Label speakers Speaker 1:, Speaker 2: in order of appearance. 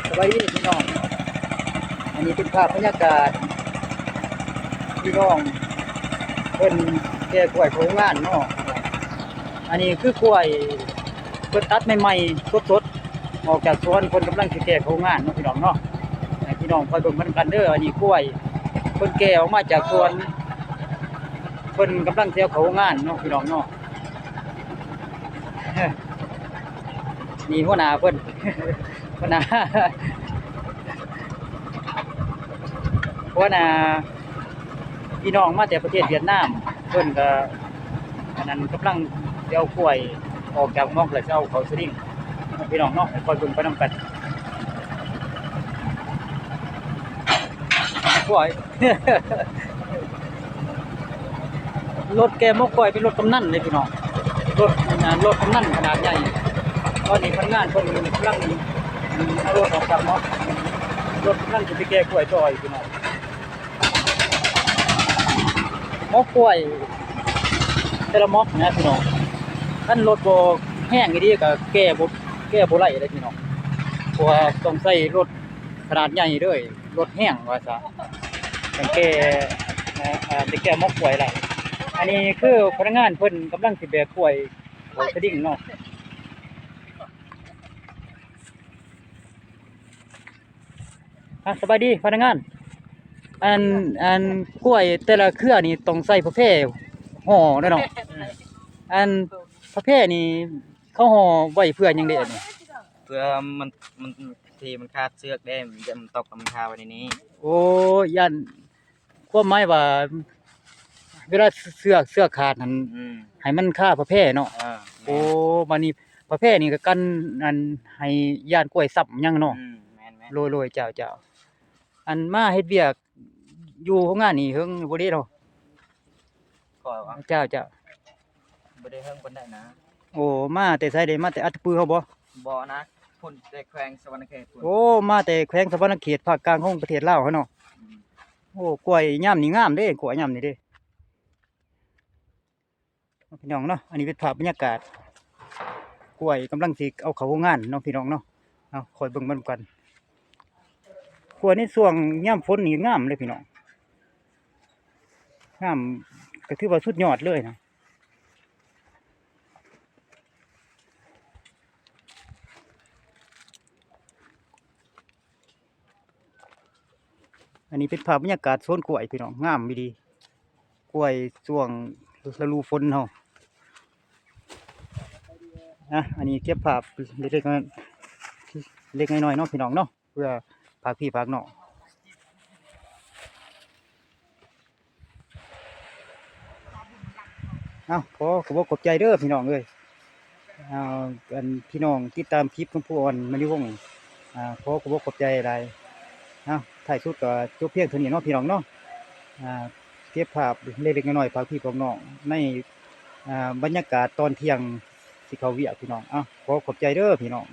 Speaker 1: สบายดีพี่น้องอันนี้เป็นภาพบรรยากาศพี่น้องเพิ่นแก่กล้วยโรงงานเนาะอันนี้คือกล้วยเพิ่นตัดใหม่ๆสดๆออกจากสวนเพิ่นกำลังสิแก่โรงงานเนาะพี่น้องเนาะให้พี่น้องคอยเบิ่งกันเด้ออันนี้กล้วยเพิ่นแก่ออกมาจากสวนเพิ่นกำลังสิเอาเข้าโรงงานเนาะพี่น้องเนาะนี่หัวหน้าเพิ่นหัวหน้าพี่น้องมาแต่ประเทศเวียดนามเพิ่นก็อันนั้นกำลังสิเอากล้วยออกจากนอกแล้วสิเอาเข้าสลิงพี่น้องเนาะคอยเบิ่งไปนำกันกล้วย รถแกมกกล้วยเป็นรถกำนันเลยพี่น้องรถกำนันขนาดใหญ่ตอนนี้พนักงานเพิ่นกำลังเอารถออกจากเนาะรถกำนันสิไปแก้กล้วยต่ออีกพี่น้องมกกล้วยแต่ละมกนะพี่น้องคันรถบ่แห้งอีดีก็แก้บ่ไหลเลยพี่น้องเพราะว่าต้องใช้รถขนาดใหญ่เด้อรถแห้งว่าซะจังแก้มกกล้วยไหลอันนี้คือพนักงานเพิ่นกำลังสิแบกกล้วยโอ้สดิ้งเนาะสบายดีพนักงานอันกล้วยแต่ละเครือนี่ต้องใส่ประเภทห่อเด้อเนาะอันประเภทนี่เขาห่อไว้เพื่อหยังเด้อันนี้
Speaker 2: เพื่อมันมันทีมันคาดเสือกได้มันจะมันตกกับมันคาไว้ในนี้
Speaker 1: โอ้ยันความหมายว่าเวลาเสื้อขาดหั่นให้มันคาประเภทเนาะโอ้บัดนี้ประเภทนี่ก็กันอันให้ย่านกล้วยซับหยังเนาะ
Speaker 2: แม่น
Speaker 1: โรยๆเจ้าอันมาเฮ็ดเวียกอยู่โรงงานนี่เฮิงบ่ได้เนาะ
Speaker 2: ก็ว่า
Speaker 1: เจ้า
Speaker 2: บ่ได้เฮิงปานใดนะ
Speaker 1: โอ้มาแต่ไสได้มาแต่อัตตปือเฮาบ่
Speaker 2: บ่นะพุ่นแต่แขวงสวรรณเขตพุ่น
Speaker 1: โอ้มาแต่แขวงสะวรรณเขตภาคกลางของประเทศลาวเฮาเนาะโอ้กล้วยยามนี่งามเด้กล้วยยามนี่เด้พี่น้องเนาะอันนี้เป็นภาพบรรยากาศกล้วยกำลังสิเอาเข้าโรงงานเนาะพี่น้องเนาะเอาคอยเบิ่งมันกันกล้วยในช่วงยามฝนนี่งามเลยพี่น้องงามก็ถือว่าสุดยอดเลยนะอันนี้เป็นภาพบรรยากาศโซนกล้วยพี่น้องงามดีกล้วยช่วงฤดูฝนเฮาอันนี้เก็บภาพเล็กๆน้อยๆเนาะพี่น้องเนาะเพื่อภาคพี่ภาคน้องขอขอบใจเด้อพี่น้องเอ้ยอันพี่น้องติดตามคลิปของผู้อ่อนมานิวงศ์ขอบใจหลายถ่ายสุดก็จบเพียงเท่านี้เนาะพี่น้องเนาะเก็บภาพเล็กๆน้อยๆภาคพี่ภาคน้องในบรรยากาศตอนเที่ยงสิเข้าเวียกพี่น้องขอขอบใจเด้อพี่น้อง